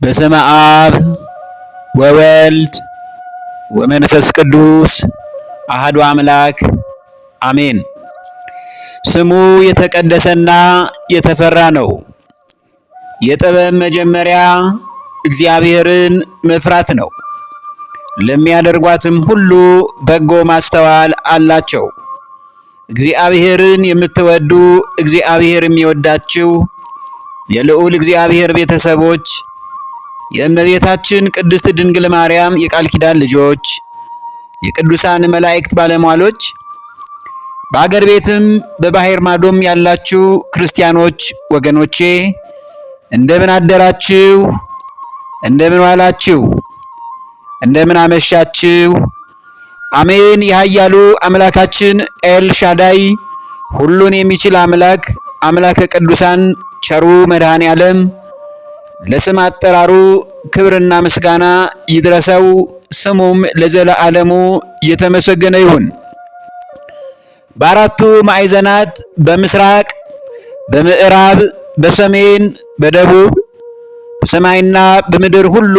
በስመ አብ ወወልድ ወመንፈስ ቅዱስ አሐዱ አምላክ አሜን። ስሙ የተቀደሰና የተፈራ ነው። የጥበብ መጀመሪያ እግዚአብሔርን መፍራት ነው። ለሚያደርጓትም ሁሉ በጎ ማስተዋል አላቸው። እግዚአብሔርን የምትወዱ እግዚአብሔር የሚወዳችሁ የልዑል እግዚአብሔር ቤተሰቦች፣ የእመቤታችን ቅድስት ድንግል ማርያም የቃል ኪዳን ልጆች፣ የቅዱሳን መላእክት ባለሟሎች፣ በአገር ቤትም በባህር ማዶም ያላችሁ ክርስቲያኖች ወገኖቼ እንደምን አደራችሁ? እንደምን ዋላችሁ? እንደምን አመሻችሁ? አሜን። የኃያሉ አምላካችን ኤል ሻዳይ ሁሉን የሚችል አምላክ አምላከ ቅዱሳን ቸሩ መድኃኔ ዓለም ለስም አጠራሩ ክብርና ምስጋና ይድረሰው። ስሙም ለዘለዓለሙ የተመሰገነ ይሁን። በአራቱ ማዕዘናት በምስራቅ፣ በምዕራብ፣ በሰሜን፣ በደቡብ በሰማይና በምድር ሁሉ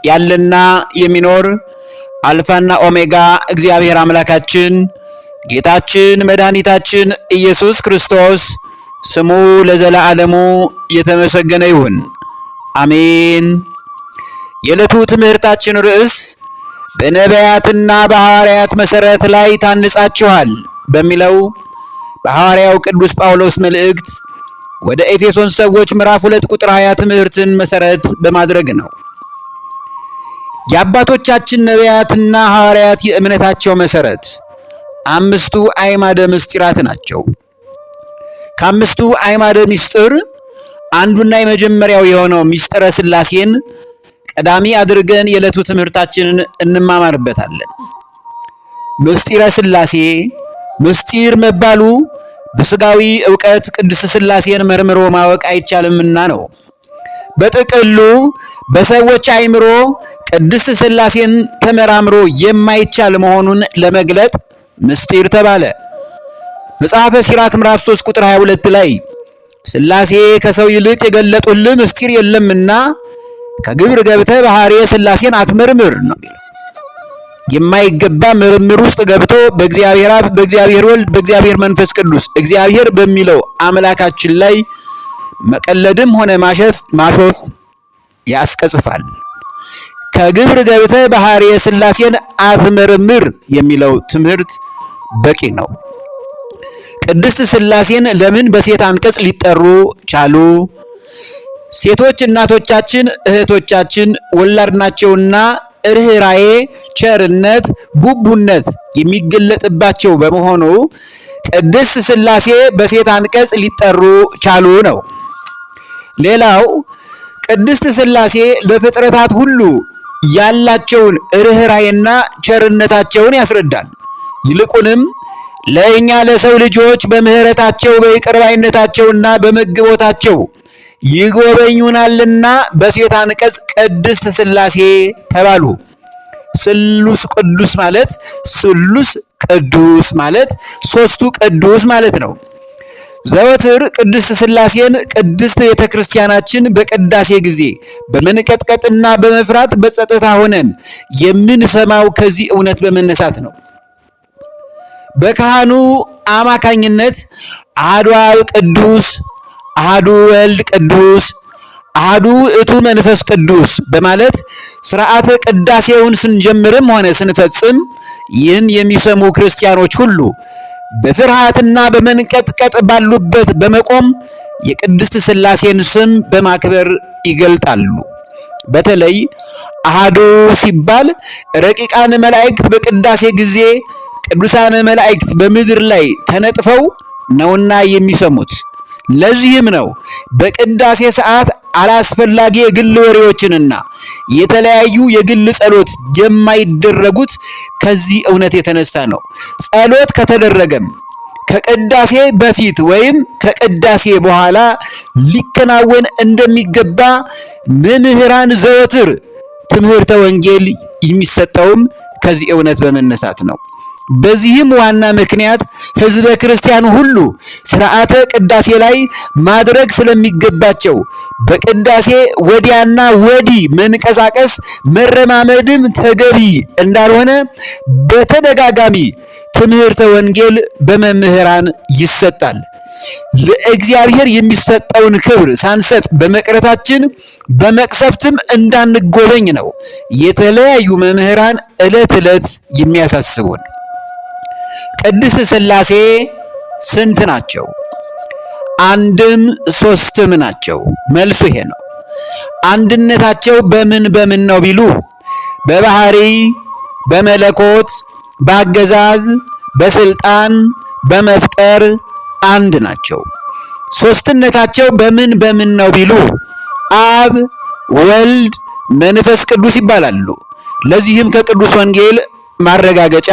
ያለና የሚኖር አልፋና ኦሜጋ እግዚአብሔር አምላካችን ጌታችን መድኃኒታችን ኢየሱስ ክርስቶስ ስሙ ለዘለዓለሙ የተመሰገነ ይሁን። አሜን። የዕለቱ ትምህርታችን ርዕስ በነቢያትና በሐዋርያት መሠረት ላይ ታንጻችኋል በሚለው በሐዋርያው ቅዱስ ጳውሎስ መልእክት ወደ ኤፌሶን ሰዎች ምዕራፍ 2 ቁጥር 20 ትምህርትን መሠረት በማድረግ ነው። የአባቶቻችን ነቢያትና ሐዋርያት የእምነታቸው መሠረት አምስቱ አዕማደ ምስጢራት ናቸው። ከአምስቱ አዕማደ ምስጢር አንዱና የመጀመሪያው የሆነው ምስጢረ ሥላሴን ቀዳሚ አድርገን የዕለቱ ትምህርታችንን እንማማርበታለን። ምስጢረ ሥላሴ ምስጢር መባሉ በሥጋዊ ዕውቀት ቅድስት ሥላሴን መርምሮ ማወቅ አይቻልምና ነው። በጥቅሉ በሰዎች አእምሮ ቅድስት ሥላሴን ተመራምሮ የማይቻል መሆኑን ለመግለጥ ምስጢር ተባለ። መጽሐፈ ሲራክ ምዕራፍ 3 ቁጥር 22 ላይ ሥላሴ ከሰው ይልቅ የገለጡልህ ምስጢር የለምና ከግብር ገብተህ ባሕርየ ሥላሴን አትመርምር ነው የሚለው። የማይገባ ምርምር ውስጥ ገብቶ በእግዚአብሔር አብ፣ በእግዚአብሔር ወልድ፣ በእግዚአብሔር መንፈስ ቅዱስ እግዚአብሔር በሚለው አምላካችን ላይ መቀለድም ሆነ ማሾፍ ያስቀጽፋል። ከግብር ገብተህ ባሕርየ ሥላሴን አትመርምር የሚለው ትምህርት በቂ ነው። ቅድስት ሥላሴን ለምን በሴት አንቀጽ ሊጠሩ ቻሉ? ሴቶች እናቶቻችን እህቶቻችን ወላድ ናቸውና ርኅራኄ፣ ቸርነት፣ ቡቡነት የሚገለጥባቸው በመሆኑ ቅድስት ሥላሴ በሴት አንቀጽ ሊጠሩ ቻሉ ነው። ሌላው ቅድስት ሥላሴ ለፍጥረታት ሁሉ ያላቸውን ርኅራኄና ቸርነታቸውን ያስረዳል። ይልቁንም ለእኛ ለሰው ልጆች በምሕረታቸው በይቅር ባይነታቸውና በመግቦታቸው ይጎበኙናልና በሴት አንቀጽ ቅድስት ሥላሴ ተባሉ። ስሉስ ቅዱስ ማለት ስሉስ ቅዱስ ማለት ሦስቱ ቅዱስ ማለት ነው። ዘወትር ቅድስት ሥላሴን ቅድስት ቤተ ክርስቲያናችን በቅዳሴ ጊዜ በመንቀጥቀጥና በመፍራት በጸጥታ ሆነን የምንሰማው ከዚህ እውነት በመነሳት ነው። በካህኑ አማካኝነት አሐዱ አብ ቅዱስ፣ አሐዱ ወልድ ቅዱስ፣ አሐዱ ውእቱ መንፈስ ቅዱስ በማለት ሥርዓተ ቅዳሴውን ስንጀምርም ሆነ ስንፈጽም ይህን የሚሰሙ ክርስቲያኖች ሁሉ በፍርሃትና በመንቀጥቀጥ ባሉበት በመቆም የቅድስት ሥላሴን ስም በማክበር ይገልጣሉ። በተለይ አሐዱ ሲባል ረቂቃን መላእክት በቅዳሴ ጊዜ ቅዱሳን መላእክት በምድር ላይ ተነጥፈው ነውና የሚሰሙት። ለዚህም ነው በቅዳሴ ሰዓት አላስፈላጊ የግል ወሬዎችንና የተለያዩ የግል ጸሎት የማይደረጉት ከዚህ እውነት የተነሳ ነው። ጸሎት ከተደረገም ከቅዳሴ በፊት ወይም ከቅዳሴ በኋላ ሊከናወን እንደሚገባ መምህራን ዘወትር ትምህርተ ወንጌል የሚሰጠውም ከዚህ እውነት በመነሳት ነው። በዚህም ዋና ምክንያት ሕዝበ ክርስቲያኑ ሁሉ ሥርዓተ ቅዳሴ ላይ ማድረግ ስለሚገባቸው በቅዳሴ ወዲያና ወዲህ መንቀሳቀስ መረማመድም ተገቢ እንዳልሆነ በተደጋጋሚ ትምህርተ ወንጌል በመምህራን ይሰጣል። ለእግዚአብሔር የሚሰጠውን ክብር ሳንሰጥ በመቅረታችን በመቅሰፍትም እንዳንጎበኝ ነው የተለያዩ መምህራን ዕለት ዕለት የሚያሳስቡን። ቅድስት ሥላሴ ስንት ናቸው? አንድም ሦስትም ናቸው። መልሱ ይሄ ነው። አንድነታቸው በምን በምን ነው ቢሉ በባህሪ፣ በመለኮት፣ በአገዛዝ፣ በስልጣን፣ በመፍጠር አንድ ናቸው። ሦስትነታቸው በምን በምን ነው ቢሉ አብ፣ ወልድ፣ መንፈስ ቅዱስ ይባላሉ። ለዚህም ከቅዱስ ወንጌል ማረጋገጫ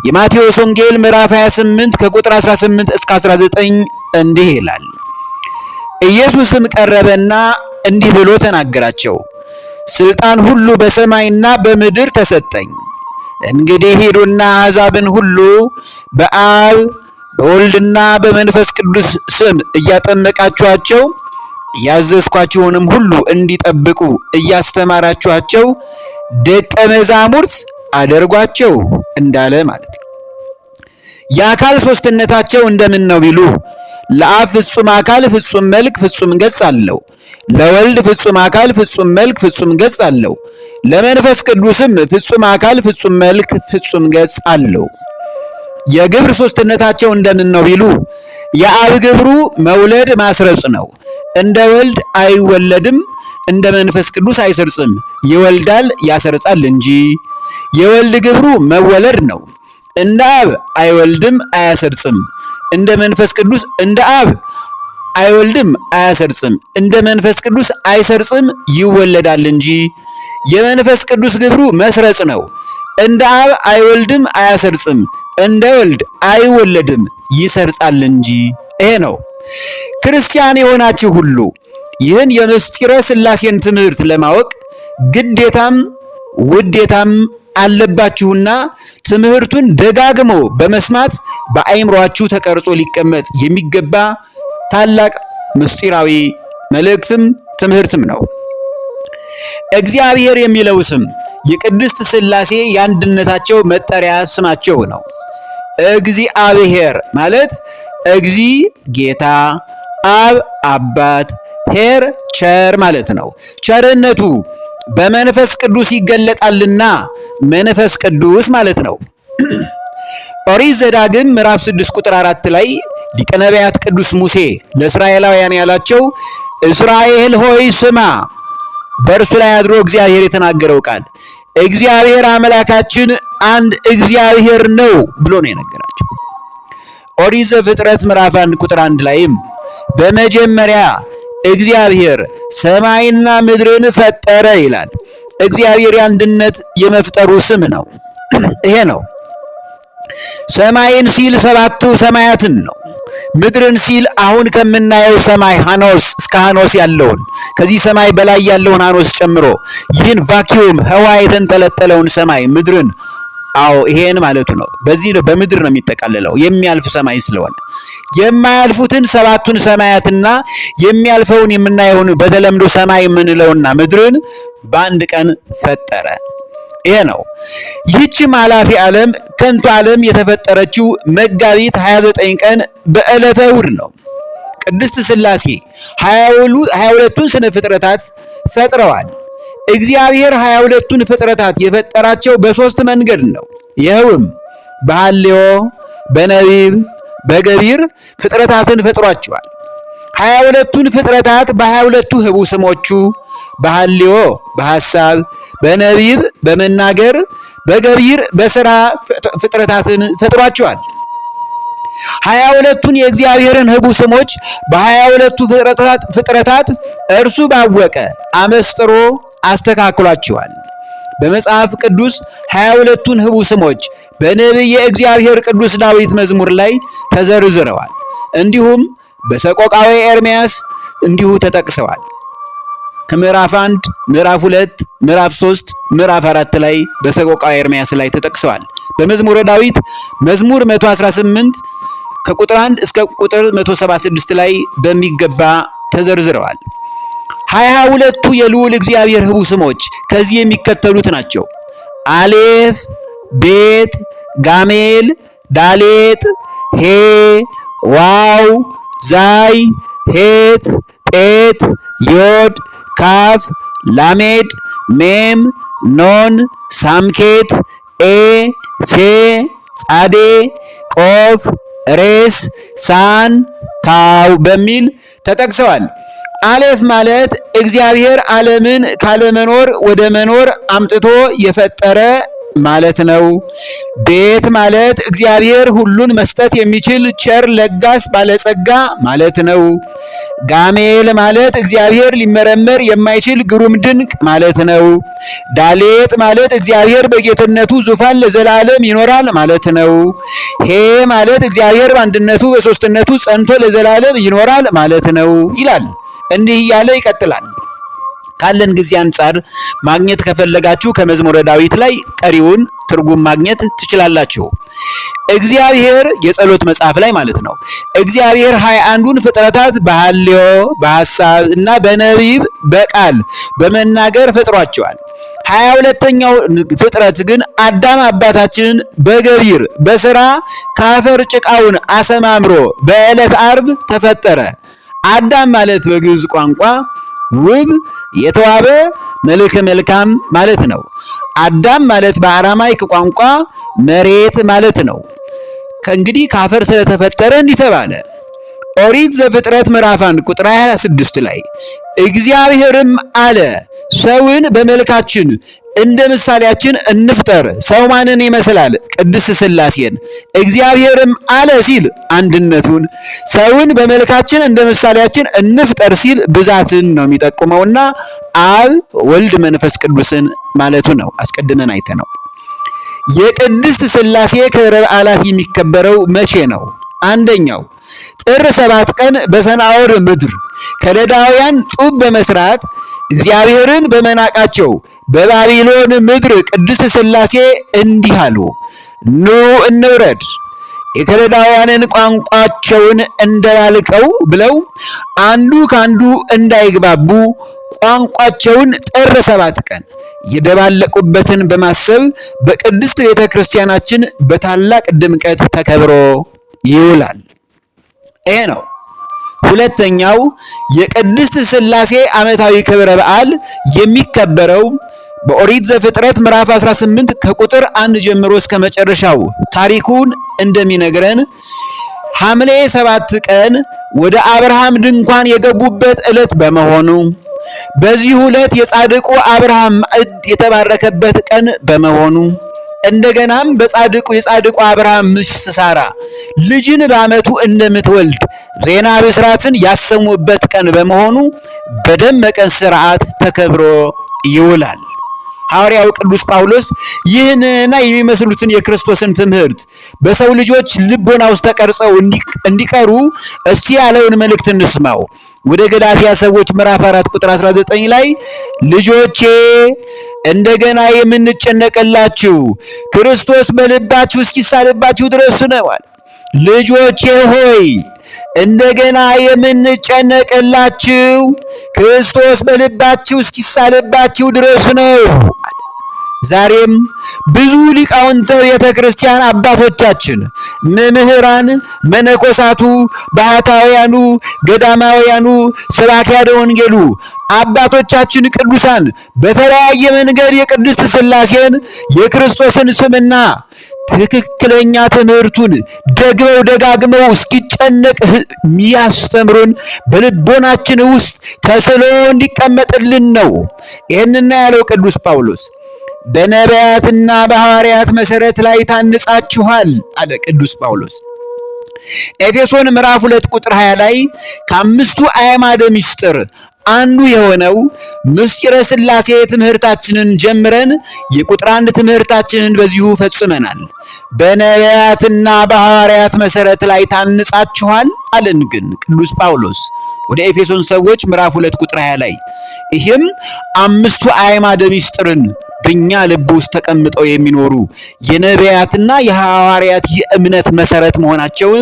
የማቴዎስ ወንጌል ምዕራፍ 28 ከቁጥር 18 እስከ 19 እንዲህ ይላል። ኢየሱስም ቀረበና እንዲህ ብሎ ተናገራቸው። ስልጣን ሁሉ በሰማይና በምድር ተሰጠኝ። እንግዲህ ሂዱና አሕዛብን ሁሉ በአብ በወልድና በመንፈስ ቅዱስ ስም እያጠመቃችኋቸው ያዘዝኳችሁንም ሁሉ እንዲጠብቁ እያስተማራችኋቸው ደቀ መዛሙርት አደርጓቸው እንዳለ ማለት ነው። የአካል ሦስትነታቸው እንደምን ነው ቢሉ ለአብ ፍጹም አካል ፍጹም መልክ ፍጹም ገጽ አለው። ለወልድ ፍጹም አካል ፍጹም መልክ ፍጹም ገጽ አለው። ለመንፈስ ቅዱስም ፍጹም አካል ፍጹም መልክ ፍጹም ገጽ አለው። የግብር ሦስትነታቸው እንደምን ነው ቢሉ የአብ ግብሩ መውለድ ማስረጽ ነው። እንደ ወልድ አይወለድም፣ እንደ መንፈስ ቅዱስ አይሰርጽም። ይወልዳል ያሰርጻል እንጂ። የወልድ ግብሩ መወለድ ነው። እንደ አብ አይወልድም አያሰርጽም። እንደ መንፈስ ቅዱስ እንደ አብ አይወልድም አያሰርጽም፣ እንደ መንፈስ ቅዱስ አይሰርጽም፣ ይወለዳል እንጂ። የመንፈስ ቅዱስ ግብሩ መስረጽ ነው። እንደ አብ አይወልድም አያሰርጽም፣ እንደ ወልድ አይወለድም፣ ይሰርጻል እንጂ። ይሄ ነው። ክርስቲያን የሆናችሁ ሁሉ ይህን የምስጢረ ሥላሴን ትምህርት ለማወቅ ግዴታም ውዴታም አለባችሁና ትምህርቱን ደጋግሞ በመስማት በአእምሯችሁ ተቀርጾ ሊቀመጥ የሚገባ ታላቅ ምስጢራዊ መልእክትም ትምህርትም ነው። እግዚአብሔር የሚለው ስም የቅድስት ሥላሴ የአንድነታቸው መጠሪያ ስማቸው ነው። እግዚአብሔር ማለት እግዚ ጌታ፣ አብ አባት፣ ኄር ቸር ማለት ነው። ቸርነቱ በመንፈስ ቅዱስ ይገለጣልና መንፈስ ቅዱስ ማለት ነው። ኦሪት ዘዳግም ምዕራፍ 6 ቁጥር 4 ላይ ሊቀ ነቢያት ቅዱስ ሙሴ ለእስራኤላውያን ያላቸው እስራኤል ሆይ ስማ፣ በእርሱ ላይ አድሮ እግዚአብሔር የተናገረው ቃል እግዚአብሔር አምላካችን አንድ እግዚአብሔር ነው ብሎ ነው የነገራቸው። ኦሪት ዘፍጥረት ምዕራፍ 1 ቁጥር 1 ላይም በመጀመሪያ እግዚአብሔር ሰማይና ምድርን ፈጠረ ይላል። እግዚአብሔር የአንድነት የመፍጠሩ ስም ነው። ይሄ ነው። ሰማይን ሲል ሰባቱ ሰማያትን ነው። ምድርን ሲል አሁን ከምናየው ሰማይ ሐኖስ እስከ ሐኖስ ያለውን ከዚህ ሰማይ በላይ ያለውን ሐኖስ ጨምሮ ይህን ቫኪዩም ህዋ የተንጠለጠለውን ሰማይ ምድርን፣ አዎ ይሄን ማለቱ ነው። በዚህ ነው በምድር ነው የሚጠቃለለው የሚያልፍ ሰማይ ስለሆነ የማያልፉትን ሰባቱን ሰማያትና የሚያልፈውን የምናየውን በተለምዶ ሰማይ የምንለውና ምድርን በአንድ ቀን ፈጠረ። ይሄ ነው። ይህችም ኃላፊ ዓለም ከንቱ ዓለም የተፈጠረችው መጋቢት 29 ቀን በዕለተ እሑድ ነው። ቅድስት ሥላሴ 22ቱን ስነ ፍጥረታት ፈጥረዋል። እግዚአብሔር 22ቱን ፍጥረታት የፈጠራቸው በሶስት መንገድ ነው። ይኸውም በሐልዮ፣ በነቢብ፣ በገቢር ፍጥረታትን ፈጥሯቸዋል። 22ቱን ፍጥረታት በ22ቱ ህቡ ስሞቹ በሐልዮ በሐሳብ፣ በነቢብ በመናገር፣ በገቢር በሥራ ፍጥረታትን ፈጥሯቸዋል። 22ቱን የእግዚአብሔርን ህቡ ስሞች በ22ቱ ፍጥረታት እርሱ ባወቀ አመስጥሮ አስተካክሏቸዋል። በመጽሐፍ ቅዱስ 22ቱን ህቡ ስሞች በነቢየ እግዚአብሔር ቅዱስ ዳዊት መዝሙር ላይ ተዘርዝረዋል። እንዲሁም በሰቆቃወ ኤርምያስ እንዲሁ ተጠቅሰዋል። ከምዕራፍ 1 ምዕራፍ 2 ምዕራፍ 3 ምዕራፍ 4 ላይ በሰቆቃወ ኤርምያስ ላይ ተጠቅሰዋል። በመዝሙረ ዳዊት መዝሙር 118 ከቁጥር 1 እስከ ቁጥር 176 ላይ በሚገባ ተዘርዝረዋል። 22ቱ የልዑል እግዚአብሔር ህቡ ስሞች ከዚህ የሚከተሉት ናቸው። አሌፍ፣ ቤት፣ ጋሜል፣ ዳሌጥ፣ ሄ፣ ዋው፣ ዛይ፣ ሄት፣ ጤት፣ ዮድ፣ ካፍ፣ ላሜድ፣ ሜም፣ ኖን፣ ሳምኬት፣ ኤ፣ ፌ፣ ጻዴ፣ ቆፍ፣ ሬስ፣ ሳን፣ ታው በሚል ተጠቅሰዋል። አሌፍ ማለት እግዚአብሔር ዓለምን ካለመኖር ወደ መኖር አምጥቶ የፈጠረ ማለት ነው። ቤት ማለት እግዚአብሔር ሁሉን መስጠት የሚችል ቸር ለጋስ ባለጸጋ ማለት ነው። ጋሜል ማለት እግዚአብሔር ሊመረመር የማይችል ግሩም ድንቅ ማለት ነው። ዳሌጥ ማለት እግዚአብሔር በጌትነቱ ዙፋን ለዘላለም ይኖራል ማለት ነው። ሄ ማለት እግዚአብሔር በአንድነቱ በሦስትነቱ ጸንቶ ለዘላለም ይኖራል ማለት ነው ይላል። እንዲህ እያለ ይቀጥላል። ካለን ጊዜ አንጻር ማግኘት ከፈለጋችሁ ከመዝሙረ ዳዊት ላይ ቀሪውን ትርጉም ማግኘት ትችላላችሁ። እግዚአብሔር የጸሎት መጽሐፍ ላይ ማለት ነው። እግዚአብሔር 21ዱን ፍጥረታት በሐልዮ በሐሳብ እና በነቢብ በቃል በመናገር ፈጥሯቸዋል። 22ኛው ፍጥረት ግን አዳም አባታችንን በገቢር በሥራ ከአፈር ጭቃውን አሰማምሮ በዕለት ዓርብ ተፈጠረ። አዳም ማለት በግዕዝ ቋንቋ ውብ የተዋበ መልከ መልካም ማለት ነው። አዳም ማለት በአራማይክ ቋንቋ መሬት ማለት ነው። ከእንግዲህ ከአፈር ስለተፈጠረ እንዲህ ተባለ። ኦሪት ዘፍጥረት ምዕራፍ 1 ቁጥር 26 ላይ እግዚአብሔርም አለ ሰውን በመልካችን እንደ ምሳሌያችን እንፍጠር። ሰው ማንን ይመስላል? ቅድስት ሥላሴን። እግዚአብሔርም አለ ሲል አንድነቱን፣ ሰውን በመልካችን እንደ ምሳሌያችን እንፍጠር ሲል ብዛትን ነው የሚጠቁመውና አብ ወልድ መንፈስ ቅዱስን ማለቱ ነው። አስቀድመን አይተነው። የቅድስት ሥላሴ ክብረ በዓላት የሚከበረው መቼ ነው? አንደኛው ጥር 7 ቀን በሰናዖር ምድር ከለዳውያን ጡብ በመስራት እግዚአብሔርን በመናቃቸው በባቢሎን ምድር ቅድስት ሥላሴ እንዲህ አሉ፣ ኑ እንውረድ፣ የከለዳውያንን ቋንቋቸውን እንደባልቀው ብለው አንዱ ካንዱ እንዳይግባቡ ቋንቋቸውን ጥር 7 ቀን የደባለቁበትን በማሰብ በቅድስት ቤተ ክርስቲያናችን በታላቅ ድምቀት ተከብሮ ይውላል። ይሄ ነው። ሁለተኛው የቅድስት ሥላሴ ዓመታዊ ክብረ በዓል የሚከበረው በኦሪት ዘፍጥረት ምዕራፍ 18 ከቁጥር 1 ጀምሮ እስከ መጨረሻው ታሪኩን እንደሚነግረን ሐምሌ 7 ቀን ወደ አብርሃም ድንኳን የገቡበት ዕለት በመሆኑ በዚህ ዕለት የጻድቁ አብርሃም ማዕድ የተባረከበት ቀን በመሆኑ እንደገናም የጻድቁ አብርሃም ሚስት ሳራ ልጅን በዓመቱ እንደምትወልድ ዜና ብስራትን ያሰሙበት ቀን በመሆኑ በደመቀ ሥርዓት ተከብሮ ይውላል። ሐዋርያው ቅዱስ ጳውሎስ ይህንና የሚመስሉትን የክርስቶስን ትምህርት በሰው ልጆች ልቦና ውስጥ ተቀርጸው እንዲቀሩ እስቲ ያለውን መልእክት እንስማው። ወደ ገላትያ ሰዎች ምዕራፍ 4 ቁጥር 19 ላይ ልጆቼ እንደገና የምንጨነቅላችሁ ክርስቶስ በልባችሁ እስኪሳልባችሁ ድረስ ነዋል። ልጆቼ ሆይ እንደገና የምንጨነቅላችሁ ክርስቶስ በልባችሁ እስኪሳልባችሁ ድረስ ነው። ዛሬም ብዙ ሊቃውንተ ቤተ ክርስቲያን አባቶቻችን፣ መምህራን፣ መነኮሳቱ፣ ባህታውያኑ፣ ገዳማውያኑ፣ ሰባክያነ ወንጌሉ አባቶቻችን ቅዱሳን በተለያየ መንገድ የቅድስት ሥላሴን የክርስቶስን ስምና ትክክለኛ ትምህርቱን ደግመው ደጋግመው እስኪጨነቅ የሚያስተምሩን በልቦናችን ውስጥ ተስሎ እንዲቀመጥልን ነው። ይህንና ያለው ቅዱስ ጳውሎስ በነቢያትና በሐዋርያት መሰረት ላይ ታንጻችኋል አለ ቅዱስ ጳውሎስ። ኤፌሶን ምዕራፍ 2 ቁጥር 20 ላይ ከአምስቱ አዕማደ ምስጢር አንዱ የሆነው ምስጢረ ሥላሴ ትምህርታችንን ጀምረን የቁጥር 1 ትምህርታችንን በዚሁ ፈጽመናል። በነቢያትና በሐዋርያት መሰረት ላይ ታንጻችኋል አለን ግን ቅዱስ ጳውሎስ ወደ ኤፌሶን ሰዎች ምዕራፍ 2 ቁጥር 20 ላይ ይህም አምስቱ አዕማደ ምስጢርን በእኛ ልብ ውስጥ ተቀምጠው የሚኖሩ የነቢያትና የሐዋርያት የእምነት መሰረት መሆናቸውን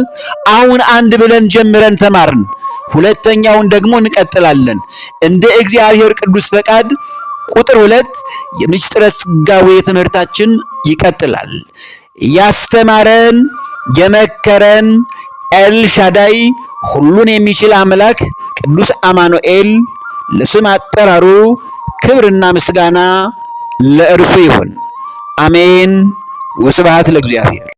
አሁን አንድ ብለን ጀምረን ተማርን። ሁለተኛውን ደግሞ እንቀጥላለን። እንደ እግዚአብሔር ቅዱስ ፈቃድ ቁጥር 2 የምስጢረ ሥጋዌ ትምህርታችን ይቀጥላል። ያስተማረን የመከረን ኤልሻዳይ ሁሉን የሚችል አምላክ ቅዱስ አማኑኤል ለስም አጠራሩ ክብርና ምስጋና ለእርሱ ይሁን። አሜን። ወስብሐት ለእግዚአብሔር።